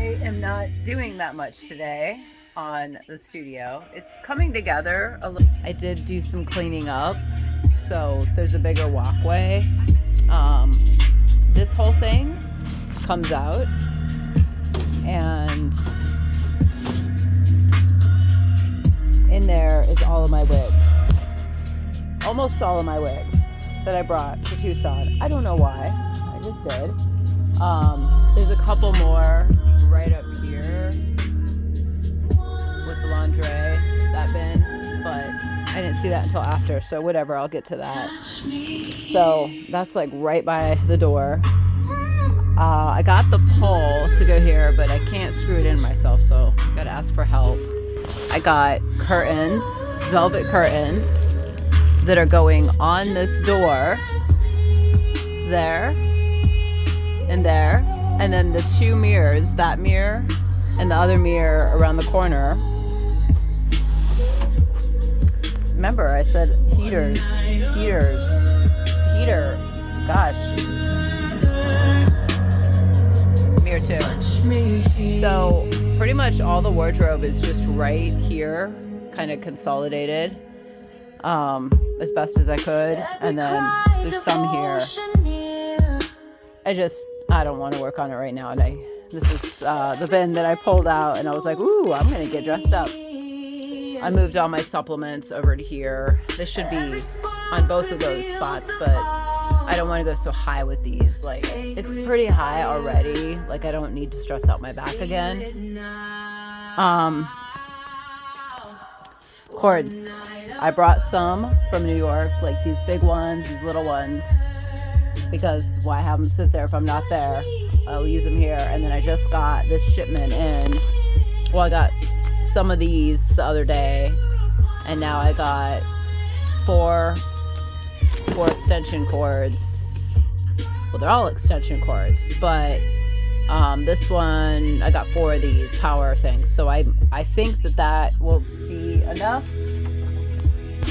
I am not doing that much today on the studio. It's coming together a little. I did do some cleaning up, so there's a bigger walkway. This whole thing comes out, and in there is all of my wigs. Almost all of my wigs that I brought to Tucson. I don't know why. I just did. There's a couple more right up here with the lingerie, that bin, but I didn't see that until after, so whatever, I'll get to that. So that's like right by the door. I got the pole to go here, but I can't screw it in myself, so I gotta ask for help. I got curtains, velvet curtains, that are going on this door, there, and there, and then the two mirrors, that mirror and the other mirror around the corner. Remember, I said heater, gosh. Mirror two. So pretty much all the wardrobe is just right here, kind of consolidated, as best as I could, and then there's some here. I don't want to work on it right now, and this is the bin that I pulled out, and I was like, ooh, I'm gonna get dressed up. I moved all my supplements over to here. They should be on both of those spots, but I don't want to go so high with these. Like, it's pretty high already. Like, I don't need to stress out my back again. Cords. I brought some from New York, like these big ones, these little ones, because why have them sit there if I'm not there? I'll use them here. And then I just got this shipment in. Well, I got some of these the other day, and now I got four extension cords. Well, they're all extension cords, but this one, I got 4 of these power things. So I think that will be enough,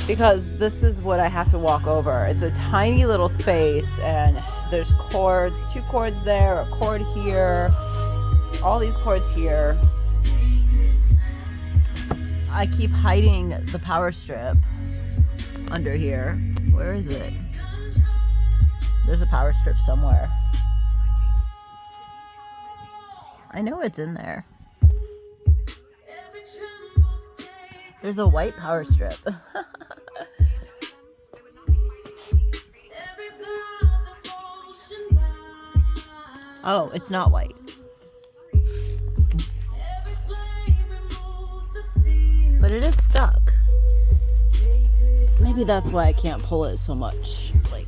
because this is what I have to walk over. It's a tiny little space, and there's cords, 2 cords there, a cord here, all these cords here. I keep hiding the power strip under here. Where is it? There's a power strip somewhere. I know it's in there. There's a white power strip. Oh, it's not white. But it is stuck. Maybe that's why I can't pull it so much. Like,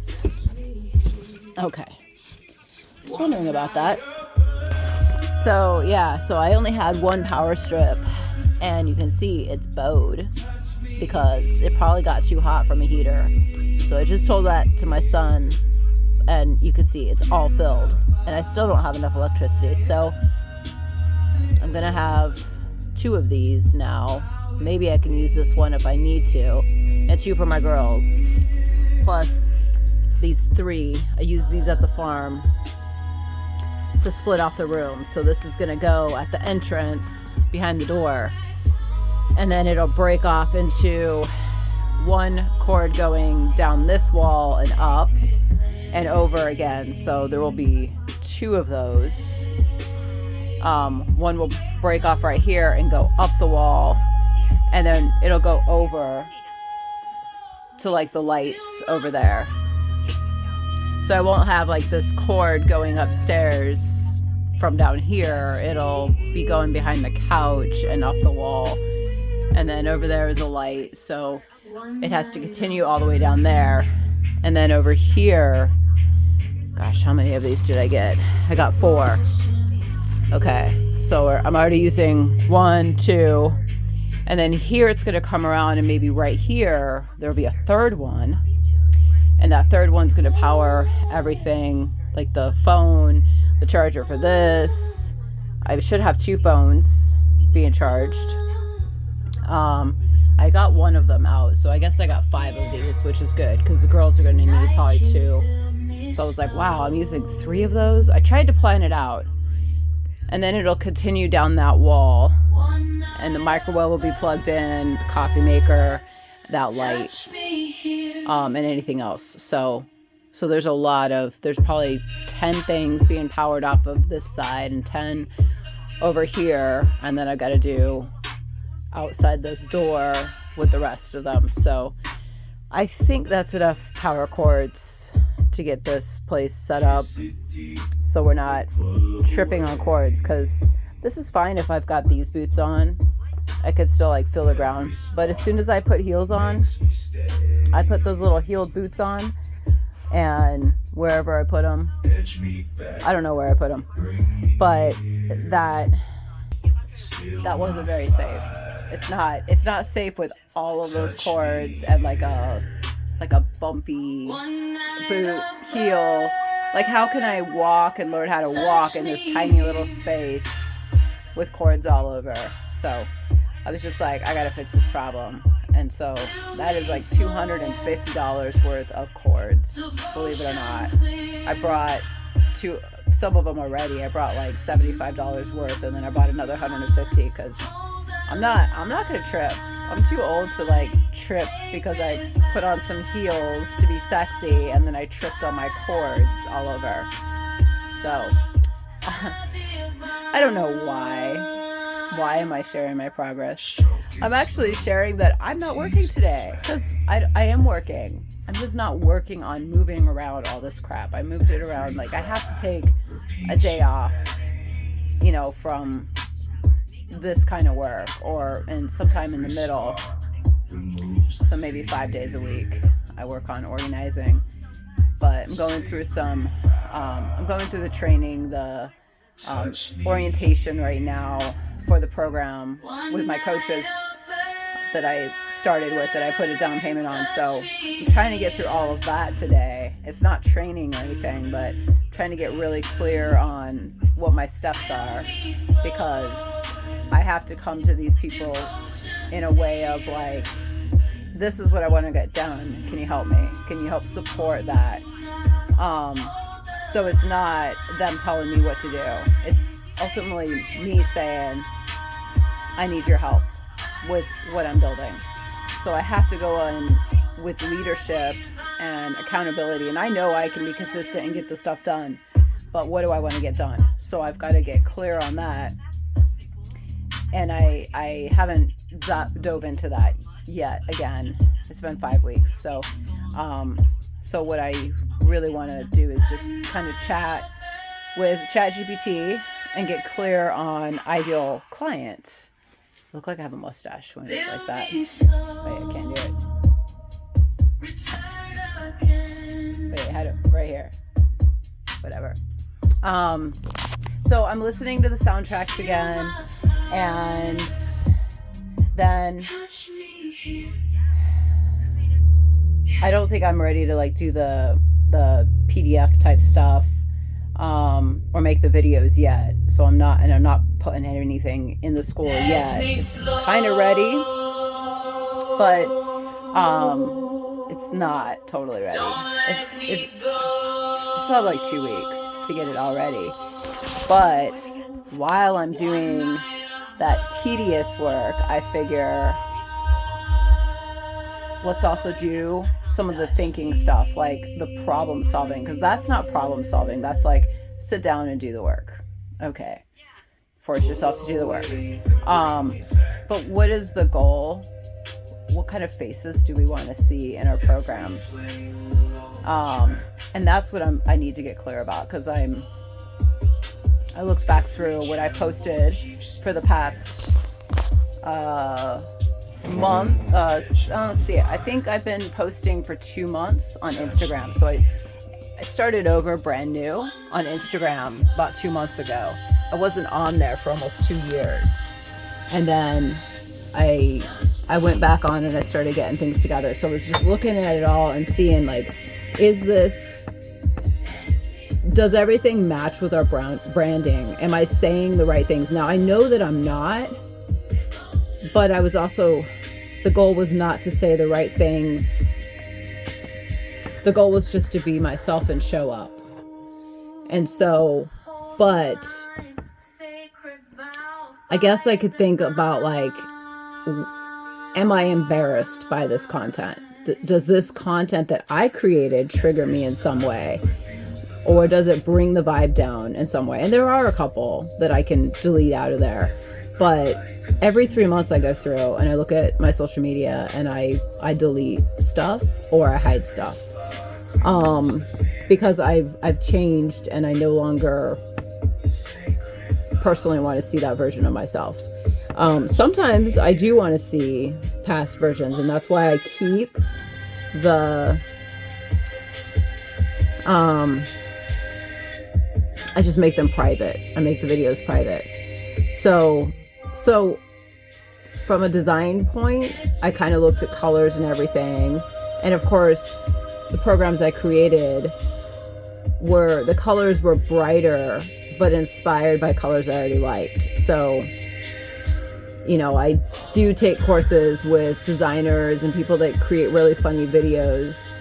okay. I was wondering about that. So yeah, so I only had 1 power strip, and you can see it's bowed because it probably got too hot from a heater. So I just told that to my son, and you can see it's all filled, and I still don't have enough electricity. So I'm gonna have 2 of these now. Maybe I can use this one if I need to, and 2 for my girls, plus these 3. I use these at the farm to split off the room. So this is gonna go at the entrance behind the door, and then it'll break off into 1 cord going down this wall and up and over again. So there will be 2 of those. One will break off right here and go up the wall, and then it'll go over to like the lights over there. So I won't have like this cord going upstairs from down here. It'll be going behind the couch and up the wall. And then over there is a light. So it has to continue all the way down there. And then over here, gosh, how many of these did I get? I got 4. Okay, so I'm already using 1, 2. And then here it's gonna come around, and maybe right here, there'll be a 3rd one. And that 3rd one's gonna power everything, like the phone, the charger for this. I should have 2 phones being charged. I got 1 of them out, so I guess I got 5 of these, which is good, because the girls are gonna need probably 2. So I was like, wow, I'm using 3 of those. I tried to plan it out. and then it'll continue down that wall, and the microwave will be plugged in, the coffee maker, that light, and anything else. So there's there's probably 10 things being powered off of this side and 10 over here, and then I've got to do outside this door with the rest of them. So I think that's enough power cords to get this place set up so we're not tripping on cords, because this is fine if I've got these boots on. I could still like feel the ground, but as soon as I put heels on, I put those little heeled boots on, and wherever I put them, I don't know where I put them, but that wasn't very safe. It's not safe with all of those cords and like a bumpy boot heel. Like, how can I walk and learn how to walk in this tiny little space with cords all over? So I was just like, I gotta fix this problem. And so that is like $250 worth of cords, believe it or not. I brought some of them already. I brought like $75 worth, and then I bought another $150 because I'm not gonna trip. I'm too old to like trip because I put on some heels to be sexy, and then I tripped on my cords all over. So I don't know why. Why am I sharing my progress? I'm actually sharing that I'm not working today, because I am working. I'm just not working on moving around all this crap. I moved it around. Like, I have to take a day off, from this kind of work, and sometime in the middle. So maybe 5 days a week I work on organizing. But I'm going through the training, the orientation right now for the program with my coaches that I started with, that I put a down payment on. So I'm trying to get through all of that today. It's not training or anything, but trying to get really clear on what my steps are, because I have to come to these people in a way of like, this is what I want to get done. Can you help me? Can you help support that? So it's not them telling me what to do. It's ultimately me saying, I need your help with what I'm building. So I have to go on with leadership and accountability. And I know I can be consistent and get the stuff done, but what do I want to get done? So I've got to get clear on that. And I haven't dove into that yet. Again, it's been 5 weeks. So what I really want to do is just kind of chat with ChatGPT and get clear on ideal clients. Look like I have a mustache when it's like that. Wait, I can't do it. Wait, I had it right here. Whatever. So I'm listening to the soundtracks again, and then I don't think I'm ready to like do the PDF type stuff, or make the videos yet. So I'm not putting anything in the school yet. It's kind of ready, but it's not totally ready. I still have like 2 weeks to get it all ready. But while I'm doing that tedious work, I figure, let's also do some of the thinking stuff, like the problem solving, because that's not problem solving. That's like, sit down and do the work. Okay. Force yourself to do the work. But what is the goal? What kind of faces do we want to see in our programs? And that's what I need to get clear about, because I looked back through what I posted for the past month. Let's see, I think I've been posting for 2 months on Instagram. So I started over brand new on Instagram about 2 months ago. I wasn't on there for almost 2 years. And then I went back on and I started getting things together. So I was just looking at it all and seeing, like, does everything match with our branding? Am I saying the right things? Now, I know that I'm not, but I was also, the goal was not to say the right things. The goal was just to be myself and show up. And so, but I guess I could think about like, am I embarrassed by this content? Does this content that I created trigger me in some way? Or does it bring the vibe down in some way? And there are a couple that I can delete out of there. But every 3 months I go through and I look at my social media and I delete stuff or I hide stuff. Because I've changed and I no longer personally want to see that version of myself. Sometimes I do want to see past versions, and that's why I keep the I just make them private. I make the videos private. So from a design point, I kind of looked at colors and everything. And of course, the programs I created the colors were brighter, but inspired by colors I already liked. So, you know, I do take courses with designers and people that create really funny videos.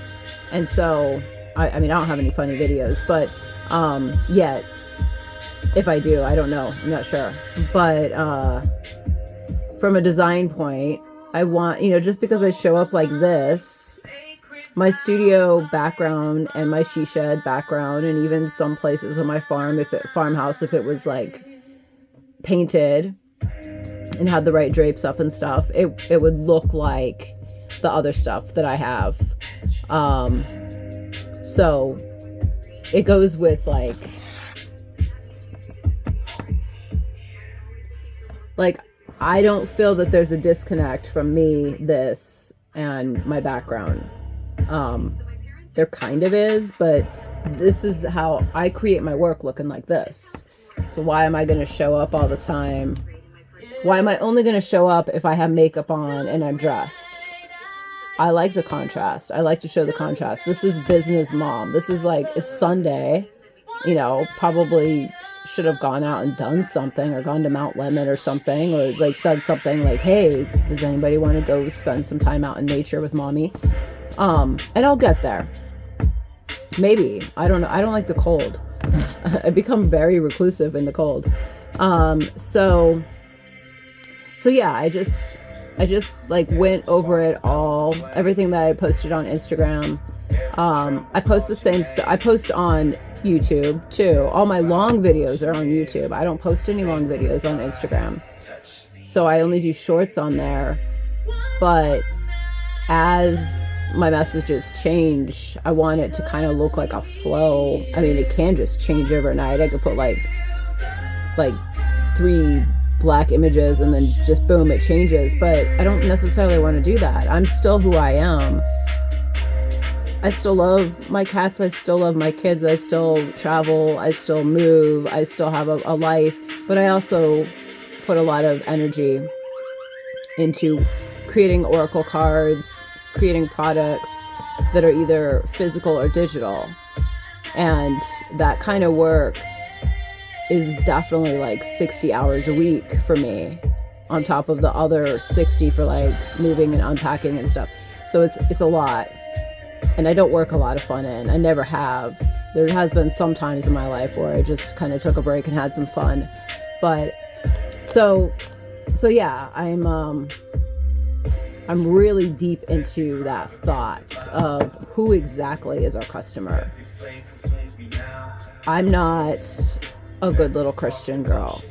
And so, I mean, I don't have any funny videos, but yet, if I do, I don't know. I'm not sure. But from a design point, I want, you know, just because I show up like this, my studio background and my she shed background, and even some places on my farmhouse, if it was like painted and had the right drapes up and stuff, it would look like the other stuff that I have. So it goes with like I don't feel that there's a disconnect from me, this, and my background. There kind of is, but this is how I create my work, looking like this. So why am I going to show up all the time? Why am I only going to show up if I have makeup on and I'm dressed? I like the contrast. I like to show the contrast. This is business mom. This is like, it's Sunday, you know, probably should have gone out and done something, or gone to Mount Lemmon or something, or like said something like, hey, does anybody want to go spend some time out in nature with mommy? And I'll get there. Maybe. I don't know. I don't like the cold. I become very reclusive in the cold. So yeah, I just like went over it all, everything that I posted on Instagram. I post the same stuff. I post on YouTube too. All my long videos are on YouTube. I don't post any long videos on Instagram. So I only do shorts on there. But as my messages change, I want it to kind of look like a flow. I mean, it can just change overnight. I could put like 3 black images and then just boom, it changes. But I don't necessarily want to do that. I'm still who I am. I still love my cats. I still love my kids. I still travel. I still move. I still have a life. But I also put a lot of energy into creating oracle cards, creating products that are either physical or digital. And that kind of work is definitely like 60 hours a week for me, on top of the other 60 for like moving and unpacking and stuff. So it's a lot. And I don't work a lot of fun in. I never have. There has been some times in my life where I just kind of took a break and had some fun. But so yeah, I'm really deep into that thought of who exactly is our customer. I'm not a good little Christian girl.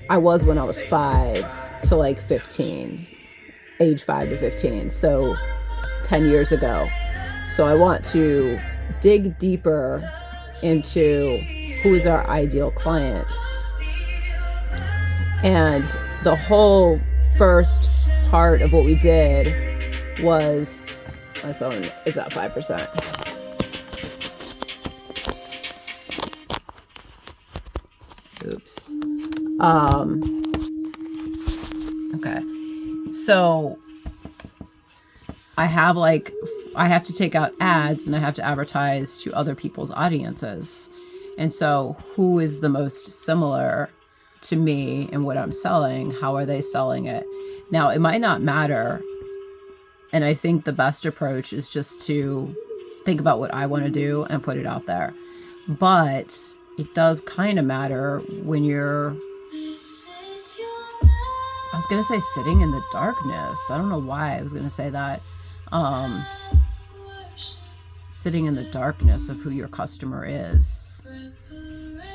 I was when I was 5 to like 15, age 5 to 15. So 10 years ago. So I want to dig deeper into who is our ideal client. And the whole first part of what we did was, my phone is at 5%. Oops. Okay. So I have to take out ads and I have to advertise to other people's audiences. And so who is the most similar to me and what I'm selling? How are they selling it? Now, it might not matter. And I think the best approach is just to think about what I want to do and put it out there. But it does kind of matter when you're I was going to say sitting in the darkness. I don't know why I was going to say that. Sitting in the darkness of who your customer is.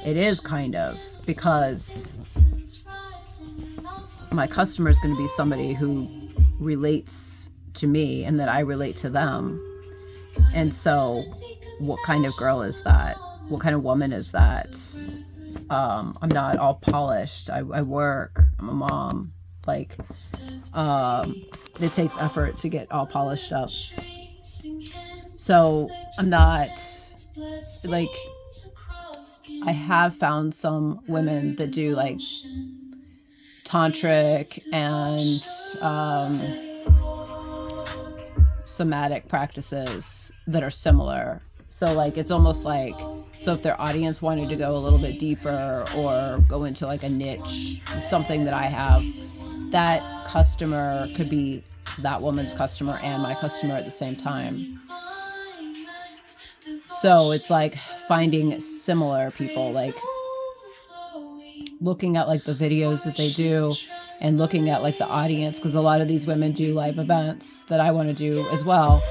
It is kind of, because my customer is going to be somebody who relates to me and that I relate to them. And so what kind of girl is that? What kind of woman is that? I'm not all polished. I work. I'm a mom. Like, it takes effort to get all polished up. So I'm not, like, I have found some women that do like tantric and somatic practices that are similar. So like, it's almost like, so if their audience wanted to go a little bit deeper or go into like a niche, something that I have, that customer could be that woman's customer and my customer at the same time. So it's like finding similar people, like looking at like the videos that they do and looking at like the audience, because a lot of these women do live events that I want to do as well.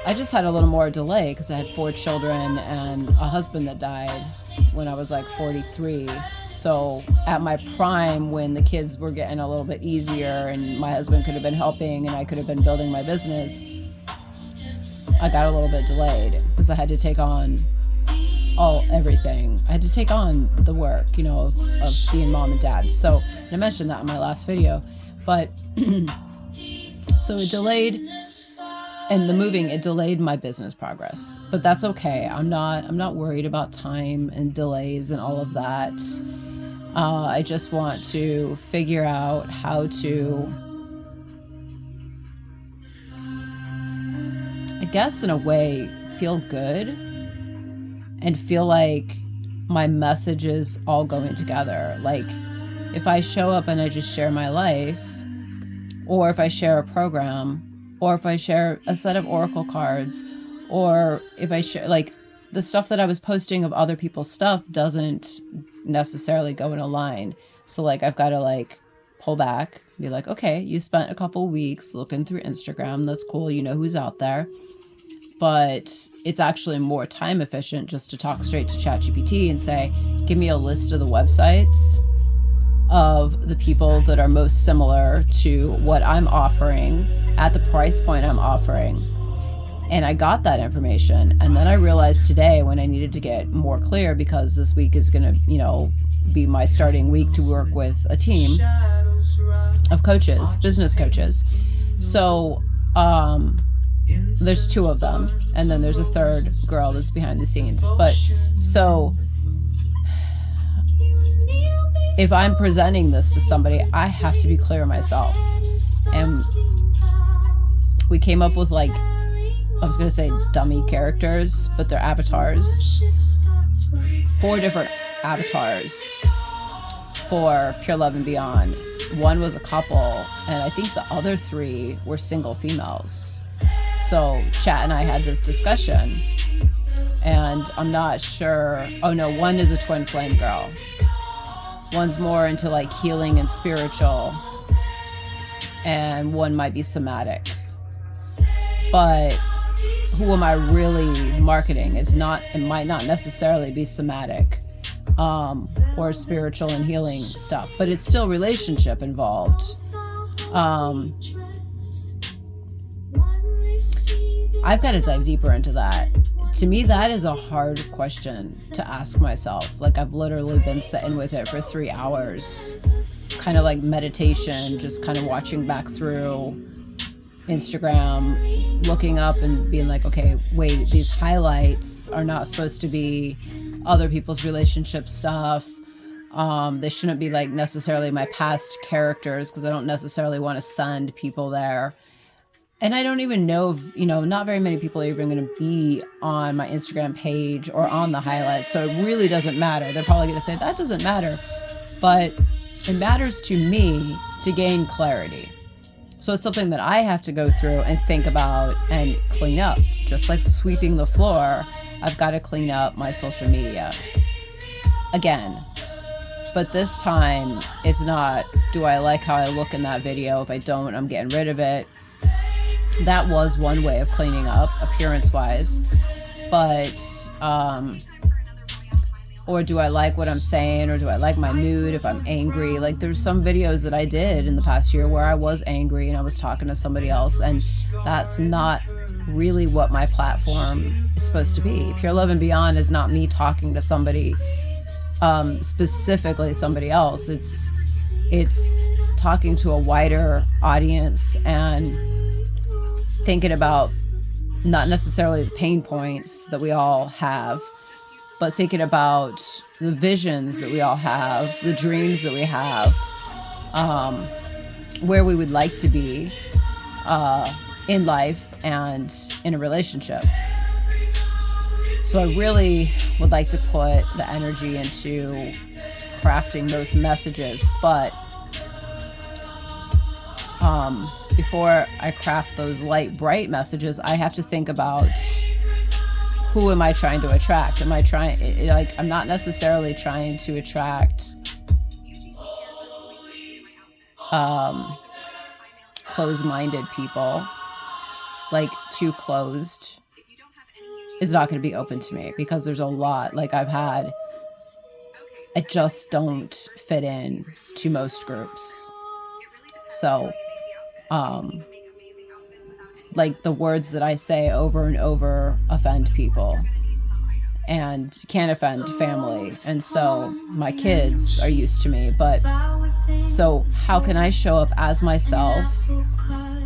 I just had a little more delay because I had 4 children and a husband that died when I was like 43. So at my prime, when the kids were getting a little bit easier and my husband could have been helping and I could have been building my business, I got a little bit delayed because I had to take on everything. I had to take on the work, you know, of being mom and dad. So, and I mentioned that in my last video, but so it delayed, and the moving, it delayed my business progress, but that's okay. I'm not worried about time and delays and all of that. I just want to figure out how to, I guess in a way, feel good and feel like my messages all going together. Like if I show up and I just share my life, or if I share a program, or if I share a set of oracle cards, or if I share like the stuff that I was posting of other people's stuff doesn't necessarily go in a line. So like I've got to like pull back, be like, okay, you spent a couple weeks looking through Instagram. That's cool. You know who's out there. But it's actually more time efficient just to talk straight to ChatGPT and say, give me a list of the websites of the people that are most similar to what I'm offering at the price point I'm offering. And I got that information. And then I realized today when I needed to get more clear, because this week is going to, you know, be my starting week to work with a team of coaches, business coaches. So, there's 2 of them, and then there's a 3rd girl that's behind the scenes. But so if I'm presenting this to somebody, I have to be clear myself. And we came up with like, I was going to say dummy characters, but they're avatars. 4 different avatars for Pure Love and Beyond. One was a couple, and I think the other 3 were single females. So Chat and I had this discussion, and I'm not sure. Oh no, one is a twin flame girl. One's more into like healing and spiritual, and one might be somatic. But who am I really marketing? It might not necessarily be somatic, or spiritual and healing stuff, but it's still relationship involved. I've got to dive deeper into that. To me, that is a hard question to ask myself. Like I've literally been sitting with it for 3 hours, kind of like meditation, just kind of watching back through Instagram, looking up and being like, okay, wait, these highlights are not supposed to be other people's relationship stuff. They shouldn't be like necessarily my past characters, because I don't necessarily want to send people there. And I don't even know, you know, not very many people are even going to be on my Instagram page or on the highlights. So it really doesn't matter. They're probably going to say that doesn't matter, but it matters to me to gain clarity. So it's something that I have to go through and think about and clean up. Just like sweeping the floor, I've got to clean up my social media. Again, But this time, it's not, do I like how I look in that video? If I don't, I'm getting rid of it. That was one way of cleaning up, appearance-wise. But, or do I like what I'm saying? Or do I like my mood if I'm angry? Like, there's some videos that I did in the past year where I was angry and I was talking to somebody else. And that's not really what my platform is supposed to be. Pure Love and Beyond is not me talking to somebody, specifically somebody else. It's talking to a wider audience and thinking about not necessarily the pain points that we all have, but thinking about the visions that we all have, the dreams that we have, where we would like to be in life and in a relationship. So I really would like to put the energy into crafting those messages, but before I craft those light, bright messages, I have to think about, who am I trying to attract? Am I trying, like, I'm not necessarily trying to attract closed-minded people. Like, too closed is not going to be open to me, because there's a lot, like, I just don't fit in to most groups. So, like, the words that I say over and over offend people and can offend family. And so my kids are used to me. But so how can I show up as myself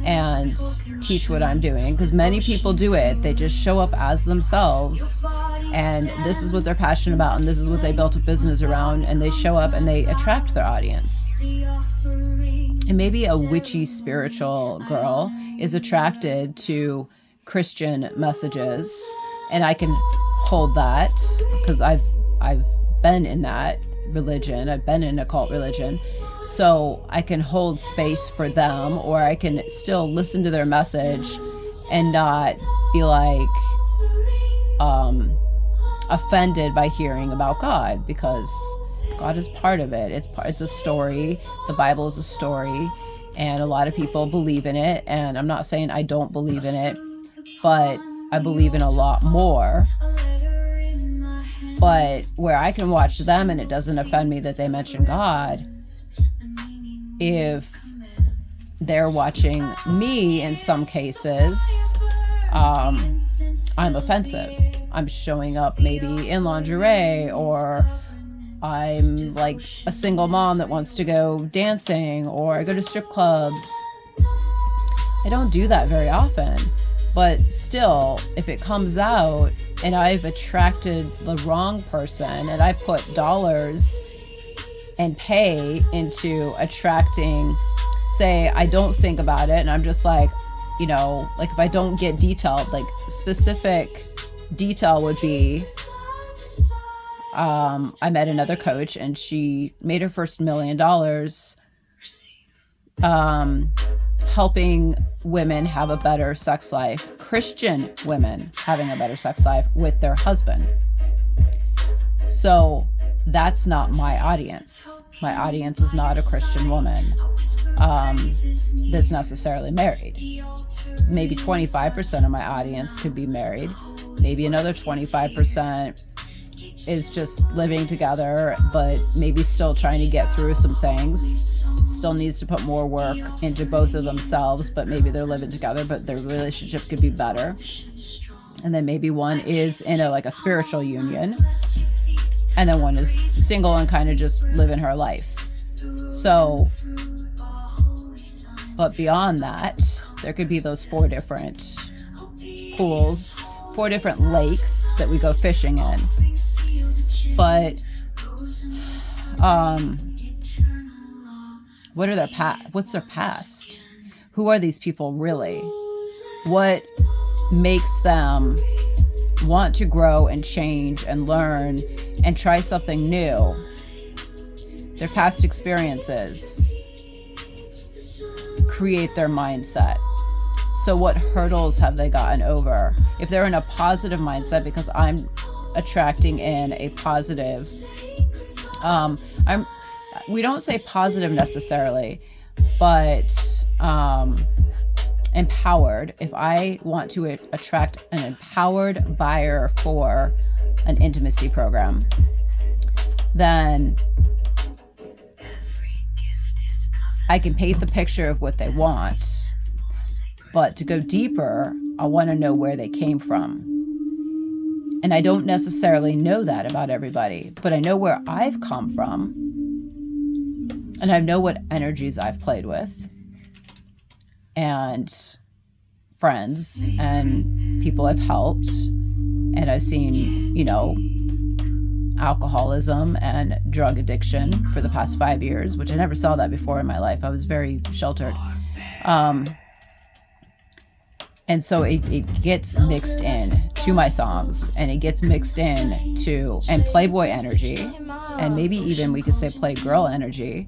and teach what I'm doing? Because many people do it. They just show up as themselves, and this is what they're passionate about, and this is what they built a business around, and they show up and they attract their audience. And maybe a witchy spiritual girl is attracted to Christian messages, and I can hold that because I've been in that religion. I've been in a cult religion. So I can hold space for them, or I can still listen to their message and not be like offended by hearing about God, because God is part of it. It's a story. The Bible is a story, and a lot of people believe in it. And I'm not saying I don't believe in it, but I believe in a lot more. But where I can watch them and it doesn't offend me that they mention God, if they're watching me in some cases, I'm offensive. I'm showing up maybe in lingerie, or I'm like a single mom that wants to go dancing, or I go to strip clubs. I don't do that very often, but still, if it comes out and I've attracted the wrong person, and I put dollars and pay into attracting, say, I don't think about it, and I'm just like, you know, like if I don't get detailed, like specific detail would be, I met another coach and she made her first $1 million helping women have a better sex life, Christian women having a better sex life with their husband. So that's not my audience. My audience is not a Christian woman that's necessarily married. Maybe 25% of my audience could be married. Maybe another 25% is just living together, but maybe still trying to get through some things. Still needs to put more work into both of themselves, but maybe they're living together, but their relationship could be better. And then maybe one is in a spiritual union, and then one is single and kind of just living her life. So, but beyond that, there could be those 4 different pools, 4 different lakes that we go fishing in. But what's their past? Who are these people really? What makes them want to grow and change and learn and try something new? Their past experiences create their mindset. So what hurdles have they gotten over? If they're in a positive mindset, because I'm attracting in a positive, we don't say positive necessarily, but empowered. If I want to attract an empowered buyer for an intimacy program, then I can paint the picture of what they want. But to go deeper, I want to know where they came from. And I don't necessarily know that about everybody, but I know where I've come from. And I know what energies I've played with. And friends and people I've helped. And I've seen, alcoholism and drug addiction for the past 5 years, which I never saw that before in my life. I was very sheltered. And so it gets mixed in to my songs, and it gets mixed in to, and Playboy energy, and maybe even we could say Playgirl energy.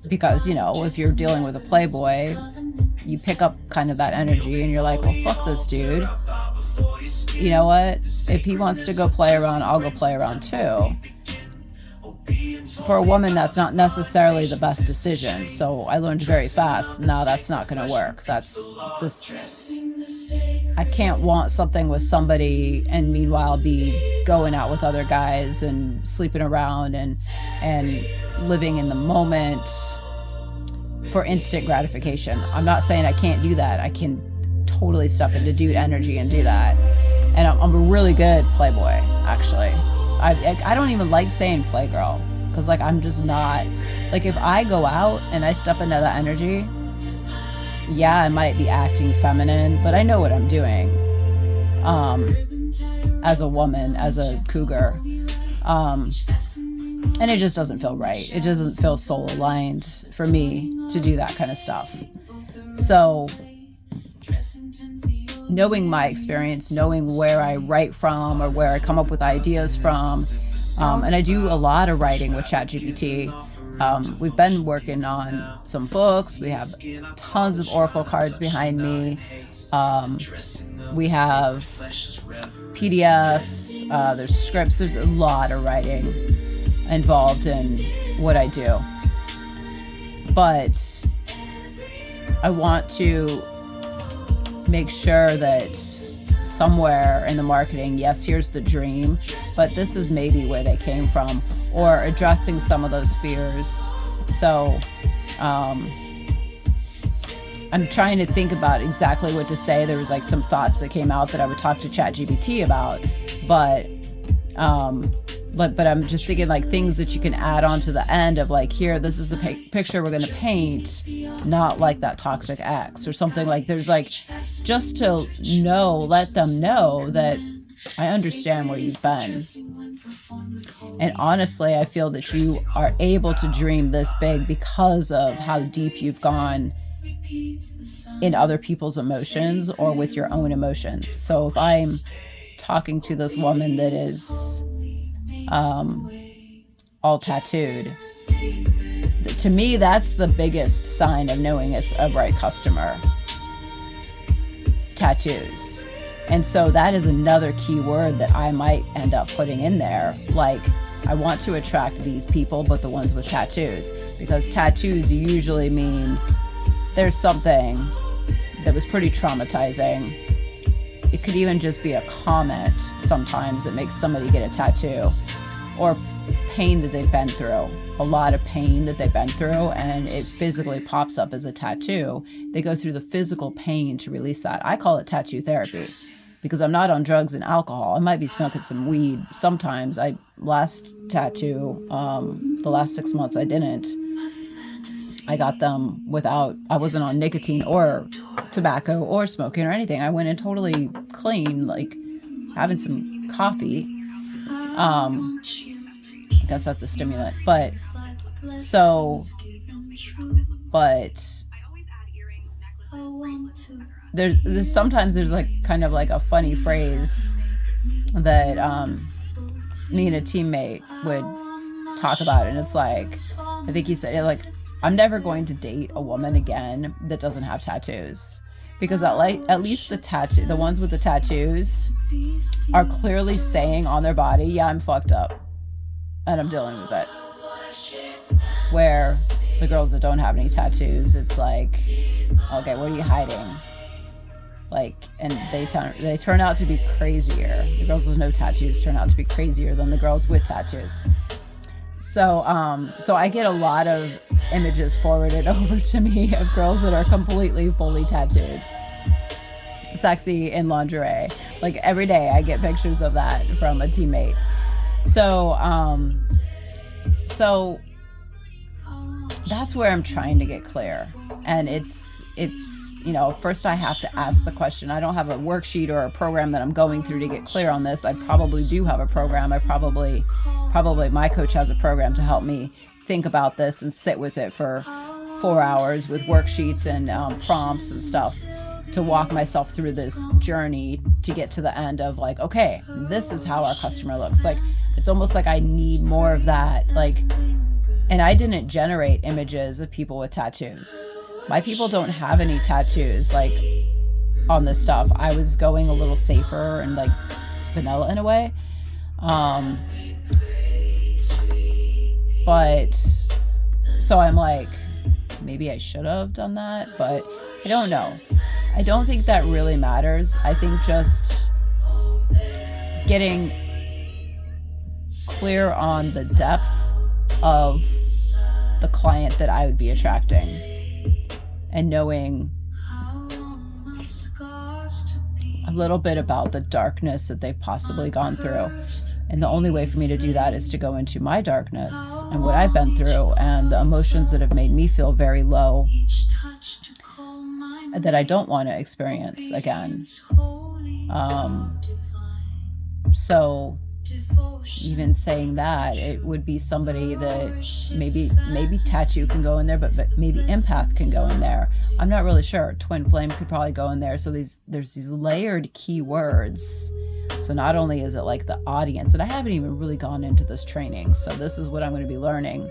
Because, if you're dealing with a Playboy, you pick up kind of that energy and you're like, well, fuck this dude. You know what? If he wants to go play around, I'll go play around too. For a woman, that's not necessarily the best decision. So I learned very fast, no, that's not going to work. I can't want something with somebody and meanwhile be going out with other guys and sleeping around and living in the moment for instant gratification. I'm not saying I can't do that. I can totally step into dude energy and do that. And I'm a really good Playboy, actually. I don't even like saying Playgirl, because I'm just not, if I go out and I step into that energy, yeah, I might be acting feminine, but I know what I'm doing as a woman, as a cougar, and it just doesn't feel right. It doesn't feel soul aligned for me to do that kind of stuff. So knowing my experience, knowing where I write from or where I come up with ideas from. And I do a lot of writing with ChatGPT. We've been working on some books. We have tons of oracle cards behind me. We have PDFs, there's scripts, there's a lot of writing involved in what I do. But I want to make sure that somewhere in the marketing, yes, here's the dream, but this is maybe where they came from, or addressing some of those fears. So I'm trying to think about exactly what to say. There was some thoughts that came out that I would talk to ChatGPT about, but I'm just thinking things that you can add on to the end of here, this is the picture we're going to paint, not that toxic ex or something. There's just to let them know that I understand where you've been. And honestly, I feel that you are able to dream this big because of how deep you've gone in other people's emotions or with your own emotions. So if I'm talking to this woman that is all tattooed, to me, that's the biggest sign of knowing it's a right customer. Tattoos. And so that is another key word that I might end up putting in there. I want to attract these people, but the ones with tattoos, because tattoos usually mean there's something that was pretty traumatizing. It could even just be a comment sometimes that makes somebody get a tattoo, or pain that they've been through, a lot of pain that they've been through, and it physically pops up as a tattoo. They go through the physical pain to release that. I call it tattoo therapy because I'm not on drugs and alcohol. I might be smoking some weed sometimes. The last 6 months I didn't. I got them I wasn't on nicotine or tobacco or smoking or anything. I went in totally clean, having some coffee. I guess that's a stimulant. But there's sometimes there's kind of a funny phrase that me and a teammate would talk about, and it's I think he said I'm never going to date a woman again that doesn't have tattoos, because at least the ones with the tattoos are clearly saying on their body, yeah, I'm fucked up. and I'm dealing with it. Where the girls that don't have any tattoos, it's like, okay, what are you hiding? Like, and they turn out to be crazier. The girls with no tattoos turn out to be crazier than the girls with tattoos. So I get a lot of images forwarded over to me of girls that are completely fully tattooed, sexy in lingerie. Like every day I get pictures of that from a teammate. So that's where I'm trying to get clear. And it's first I have to ask the question. I don't have a worksheet or a program that I'm going through to get clear on this. I probably do have a program. Probably my coach has a program to help me think about this and sit with it for 4 hours with worksheets and prompts and stuff to walk myself through this journey to get to the end of like, okay, this is how our customer looks. Like, it's almost like I need more of that. Like, and I didn't generate images of people with tattoos. My people don't have any tattoos, like, on this stuff. I was going a little safer and like vanilla in a way. But so I'm like, maybe I should have done that, but I don't know. I don't think that really matters. I think just getting clear on the depth of the client that I would be attracting and knowing a little bit about the darkness that they've possibly gone through. And the only way for me to do that is to go into my darkness and what I've been through and the emotions that have made me feel very low that I don't want to experience again. So even saying that, it would be somebody that maybe tattoo can go in there, but maybe empath can go in there. I'm not really sure. Twin flame could probably go in there. So there's these layered keywords. So not only is it like the audience, and I haven't even really gone into this training, so this is what I'm going to be learning,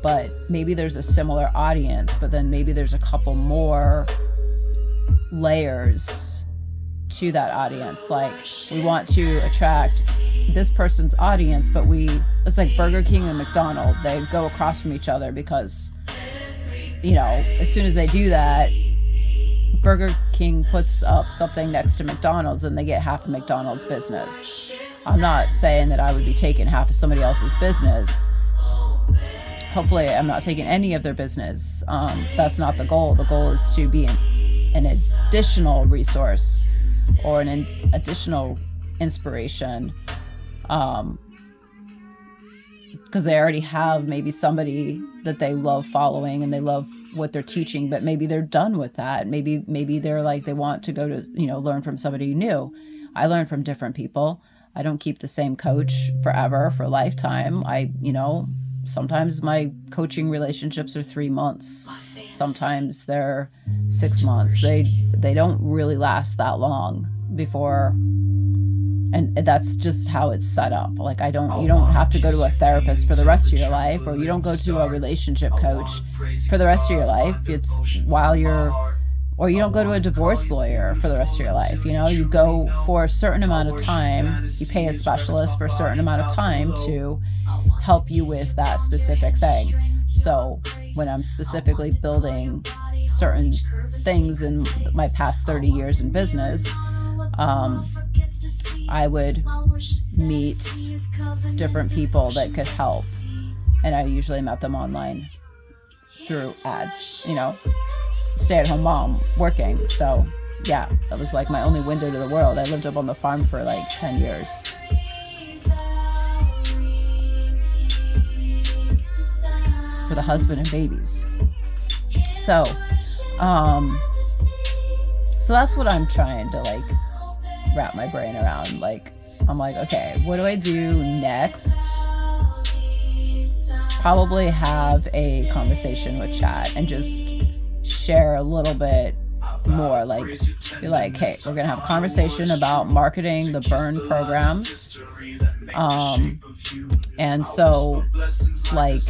but maybe there's a similar audience, but then maybe there's a couple more layers to that audience. Like, we want to attract this person's audience, but it's like Burger King and McDonald's. They go across from each other because, as soon as they do that, Burger King puts up something next to McDonald's and they get half of McDonald's business. I'm not saying that I would be taking half of somebody else's business. Hopefully I'm not taking any of their business. That's not the goal. The goal is to be an additional resource or an additional inspiration, because they already have maybe somebody that they love following and they love what they're teaching, but maybe they're done with that. Maybe they're like, they want to go to, learn from somebody new. I learn from different people. I don't keep the same coach forever, for a lifetime. Sometimes my coaching relationships are 3 months. Sometimes they're 6 months. They don't really last that long before. And that's just how it's set up. Like, you don't have to go to a therapist for the rest of your life, or you don't go to a relationship coach for the rest of your life. It's or you don't go to a divorce lawyer for the rest of your life. You go for a certain amount of time, you pay a specialist for a certain amount of time to help you with that specific thing. So when I'm specifically building certain things in my past 30 years in business, I would meet different people that could help. And I usually met them online through ads, stay-at-home mom working. So yeah, that was like my only window to the world. I lived up on the farm for like 10 years. With a husband and babies. So that's what I'm trying to like wrap my brain around. Like, I'm like, okay, what do I do next? Probably have a conversation with Chad and just share a little bit more. Like, be like, hey, we're gonna have a conversation about marketing the burn programs. And so, like,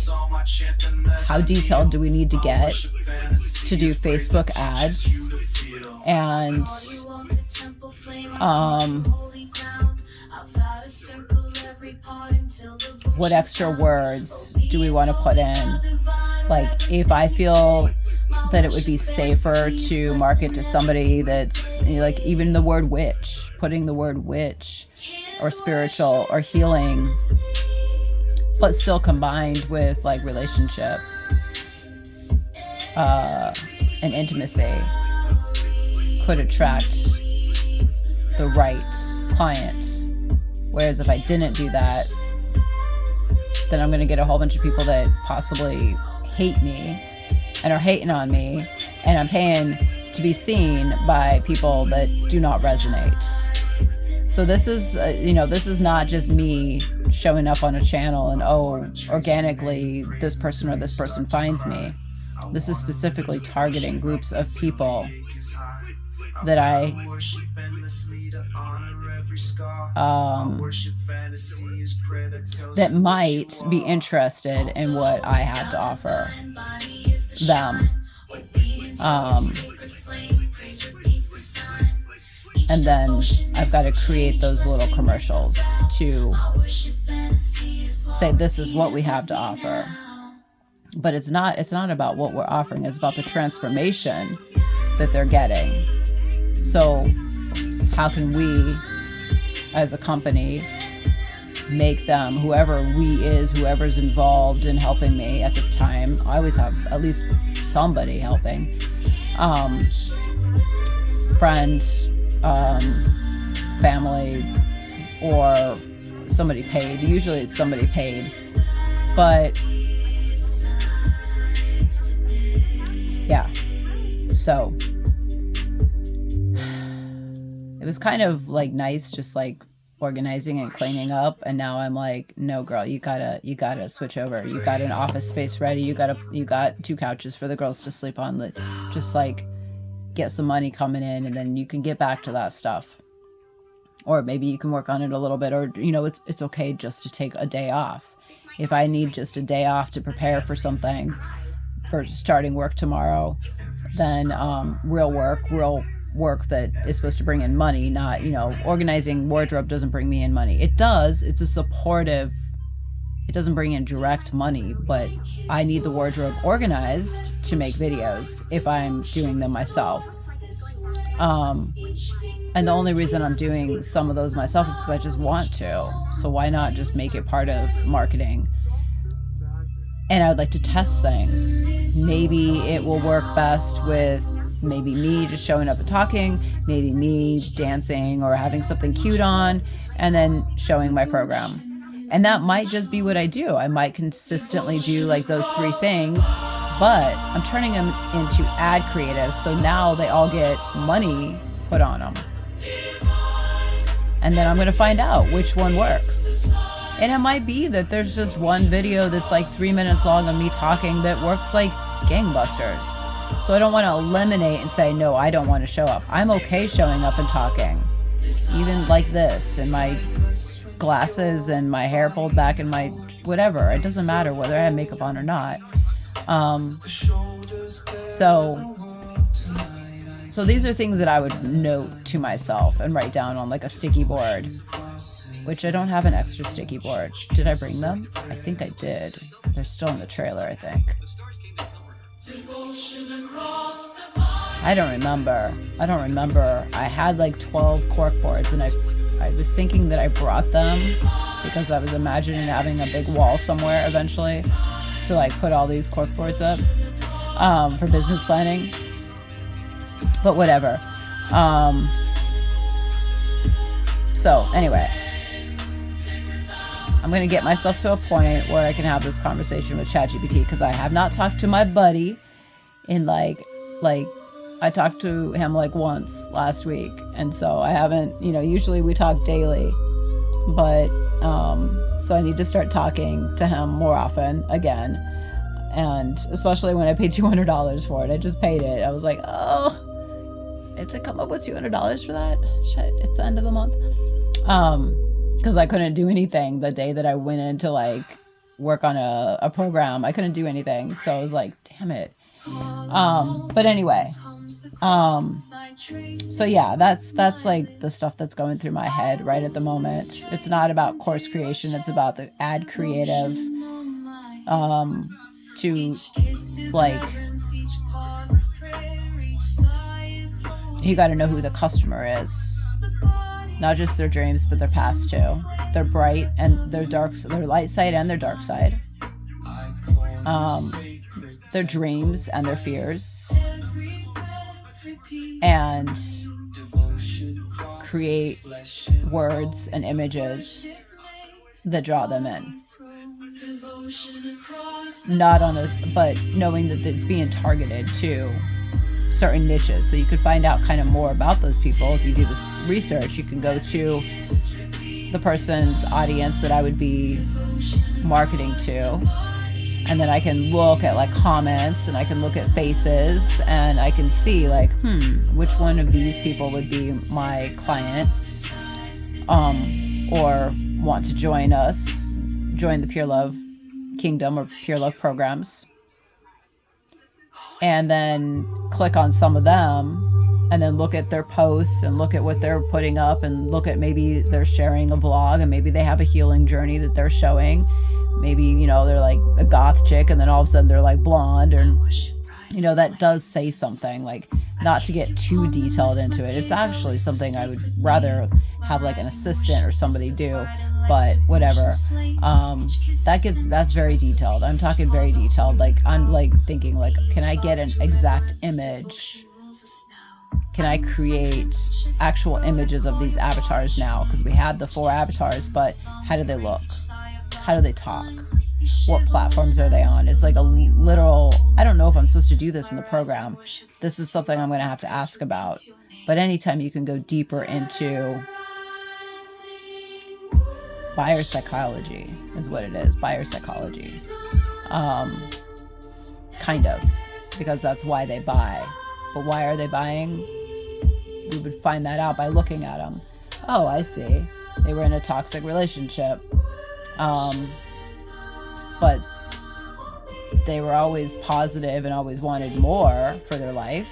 how detailed do we need to get to do Facebook ads? And what extra words do we want to put in? Like, if I feel that it would be safer to market to somebody that's, you know, like even the word witch, putting the word witch or spiritual or healing, but still combined with like relationship and intimacy, could attract the right client. Whereas if I didn't do that, then I'm going to get a whole bunch of people that possibly hate me and are hating on me, and I'm paying to be seen by people that do not resonate. So this is, this is not just me showing up on a channel and, organically this person or this person finds me. This is specifically targeting groups of people that that might be interested in what I have to offer them. And then I've got to create those little commercials to say this is what we have to offer. But it's not about what we're offering, it's about the transformation that they're getting. So how can we as a company make them, whoever's involved in helping me at the time, I always have at least somebody helping, friend, family, or somebody paid. Usually it's somebody paid, but yeah, so it was kind of like nice, just like organizing and cleaning up. And now I'm like, no girl, you gotta switch over. You got an office space ready. You got 2 couches for the girls to sleep on. Just like get some money coming in, and then you can get back to that stuff. Or maybe you can work on it a little bit, or it's okay just to take a day off. If I need just a day off to prepare for something, for starting work tomorrow, then real work that is supposed to bring in money, not, organizing wardrobe doesn't bring me in money. It does. It's a supportive, it doesn't bring in direct money, but I need the wardrobe organized to make videos if I'm doing them myself. And the only reason I'm doing some of those myself is because I just want to. So why not just make it part of marketing? And I would like to test things. Maybe it will work best with maybe me just showing up and talking, maybe me dancing or having something cute on, and then showing my program. And that might just be what I do. I might consistently do like those 3 things, but I'm turning them into ad creatives. So now they all get money put on them. And then I'm going to find out which one works. And it might be that there's just one video that's like 3 minutes long of me talking that works like gangbusters. So I don't want to eliminate and say, no, I don't want to show up. I'm okay showing up and talking. Even like this, and my glasses and my hair pulled back and my whatever. It doesn't matter whether I have makeup on or not. So these are things that I would note to myself and write down on like a sticky board, which I don't have an extra sticky board. Did I bring them? I think I did. They're still in the trailer, I think. I don't remember. I had like 12 cork boards, and I was thinking that I brought them because I was imagining having a big wall somewhere eventually to like put all these cork boards up for business planning. But whatever. So anyway, I'm going to get myself to a point where I can have this conversation with ChatGPT, because I have not talked to my buddy in like I talked to him like once last week. And so I haven't, usually we talk daily, but so I need to start talking to him more often again. And especially when I paid $200 for it. I just paid it. I was like, it's to come up with $200 for that? Shit, it's the end of the month. Because I couldn't do anything the day that I went in to like work on a program. I couldn't do anything. So I was like, damn it. But anyway, So yeah, that's like the stuff that's going through my head right at the moment. It's not about course creation, it's about the ad creative, to like, you got to know who the customer is, not just their dreams but their past too, their bright and their dark, their light side and their dark side, their dreams and their fears, and create words and images that draw them in. Not on a, but knowing that it's being targeted to certain niches. So you could find out kind of more about those people. If you do this research, you can go to the person's audience that I would be marketing to, and then I can look at like comments, and I can look at faces, and I can see like, which one of these people would be my client, or want to join the Pure Love Kingdom or Pure Love programs. And then click on some of them, and then look at their posts and look at what they're putting up, and look at, maybe they're sharing a vlog, and maybe they have a healing journey that they're showing. Maybe, you know, they're like a goth chick and then all of a sudden they're like blonde, or, you know, that does say something. Like, not to get too detailed into it. It's actually something I would rather have like an assistant or somebody do, but whatever. That's very detailed. I'm talking very detailed. Like, I'm like thinking like, can I get an exact image? Can I create actual images of these avatars now? Because we had the 4 avatars, but how do they look? How do they talk? What platforms are they on? It's like a literal, I don't know if I'm supposed to do this in the program. This is something I'm going to have to ask about. But anytime you can go deeper into buyer psychology is what it is. Buyer psychology. Kind of. Because that's why they buy. But why are they buying? We would find that out by looking at them. Oh, I see. They were in a toxic relationship. But they were always positive and always wanted more for their life.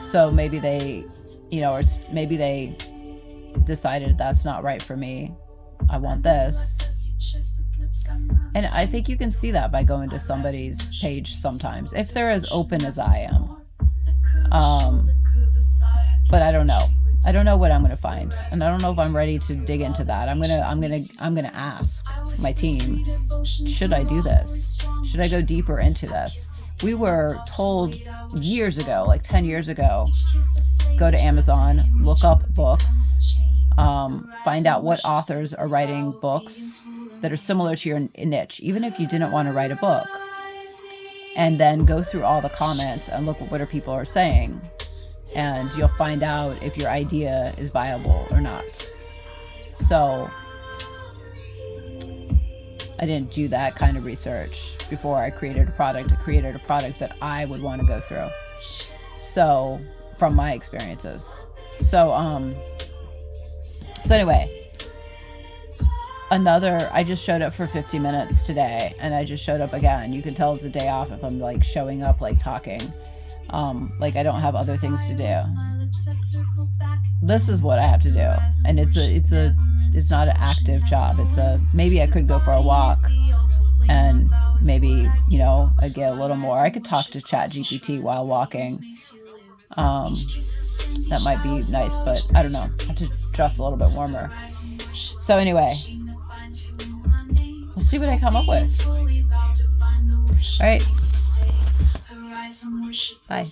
So maybe they, you know, or maybe they decided that's not right for me. I want this. And I think you can see that by going to somebody's page sometimes, if they're as open as I am. But I don't know. I don't know what I'm going to find, and I don't know if I'm ready to dig into that. I'm going to ask my team, should I do this? Should I go deeper into this? We were told years ago, like 10 years ago, go to Amazon, look up books, find out what authors are writing books that are similar to your niche, even if you didn't want to write a book, and then go through all the comments and look at what people are saying. And you'll find out if your idea is viable or not. So I didn't do that kind of research before I created a product. I created a product that I would want to go through. So from my experiences. So anyway, I just showed up for 50 minutes today, and I just showed up again. You can tell it's a day off if I'm like showing up, like talking. Like I don't have other things to do. This is what I have to do, and it's not an active job. Maybe I could go for a walk, and maybe, you know, I'd get a little more. I could talk to ChatGPT while walking. That might be nice, but I don't know. I have to dress a little bit warmer. So anyway, we'll see what I come up with. All right. Bye.